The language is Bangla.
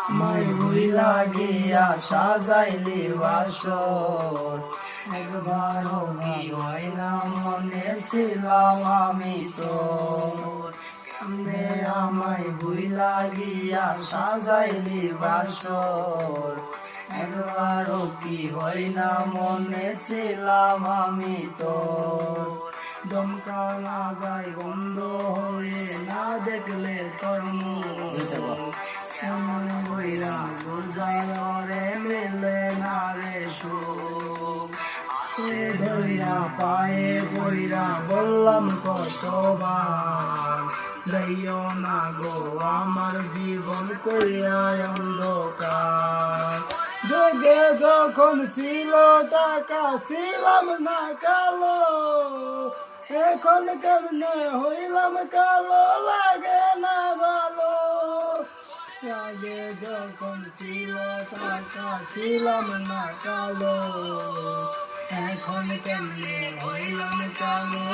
আমায় ভুইলা গিয়া সাজাইলি বাসর, একবারও কি হয় না মনে ছিলাম আমি তোর। কেমনে আমায় ভুইলা গিয়া সাজাইলি বাসর, একবারও কি হয় না মনে ছিলাম আমি তোর। দমকা না যায় বন্ধ হয়ে না দেখলে তোর মুখ, এমন বইরা বুঝারে মেলে না রে সুখ। হাতে ধইরা পায়ে বইরা বললাম কতবার, যাইও না গো আমার জীবন কইরা অন্ধকার। যোগে যখন ছিল টাকা ছিলাম না কালো, এখন কেমনে হইলাম কালো লাগে না ভালো। আগে যখন ছিল টাকা ছিলাম না কালো, এখন কেমনে হইলাম কালো